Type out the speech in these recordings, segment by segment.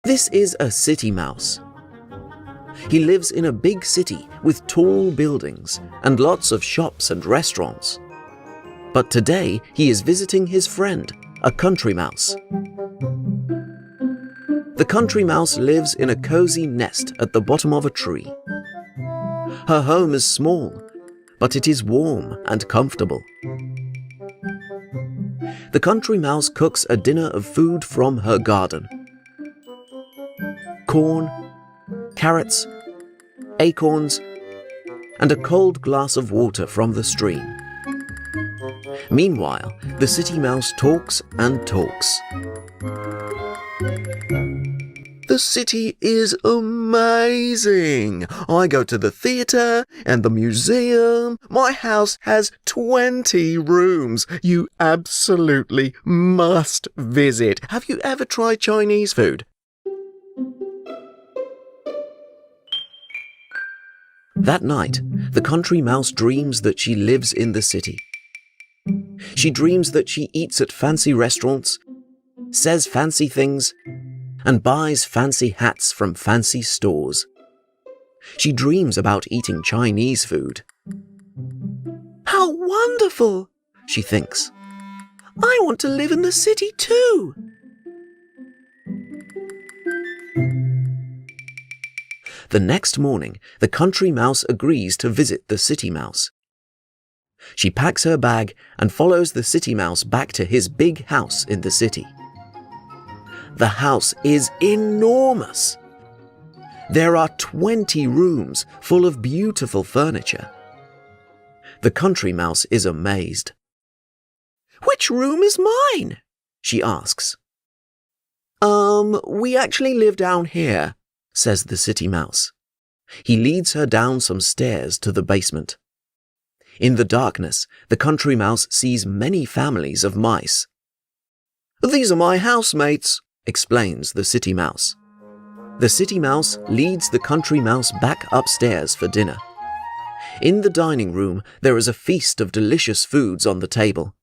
This is a city mouse. He lives in a big city with tall buildings and lots of shops and restaurants. But today he is visiting his friend, a country mouse. The country mouse lives in a cozy nest at the bottom of a tree. Her home is small, but it is warm and comfortable. The country mouse cooks a dinner of food from her garden. Corn, carrots, acorns, and a cold glass of water from the stream. Meanwhile, the city mouse talks and talks. The city is amazing. I go to the theatre and the museum. My house has 20 rooms. You absolutely must visit. Have you ever tried Chinese food? That night, the country mouse dreams that she lives in the city. She dreams that she eats at fancy restaurants, says fancy things, and buys fancy hats from fancy stores. She dreams about eating Chinese food. How wonderful, she thinks. I want to live in the city too. The next morning, the country mouse agrees to visit the city mouse. She packs her bag and follows the city mouse back to his big house in the city. The house is enormous. There are 20 rooms full of beautiful furniture. The country mouse is amazed. "Which room is mine?" she asks. We actually live down here," says the city mouse. He leads her down some stairs to the basement. In the darkness, the country mouse sees many families of mice. "These are my housemates," explains the city mouse. The city mouse leads the country mouse back upstairs for dinner. In the dining room, there is a feast of delicious foods on the table.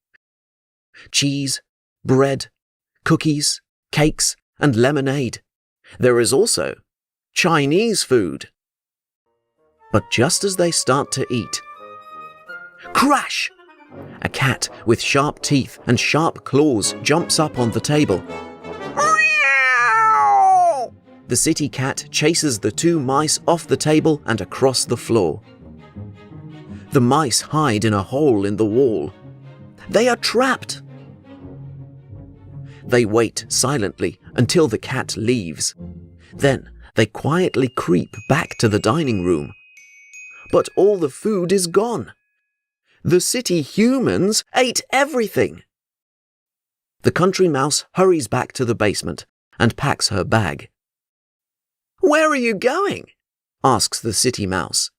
Cheese, bread, cookies, cakes, and lemonade. There is also Chinese food. But just as they start to eat, crash! A cat with sharp teeth and sharp claws jumps up on the table. The city cat chases the two mice off the table and across the floor. The mice hide in a hole in the wall. They are trapped. They wait silently until the cat leaves. Then they quietly creep back to the dining room. But all the food is gone. The city humans ate everything. The country mouse hurries back to the basement and packs her bag. "Where are you going?" asks the city mouse.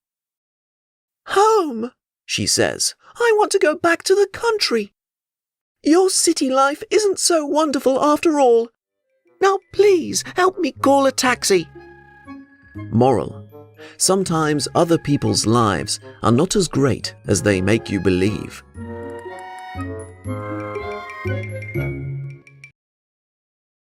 "Home," she says. "I want to go back to the country. Your city life isn't so wonderful after all. Now please help me call a taxi." Moral: sometimes other people's lives are not as great as they make you believe.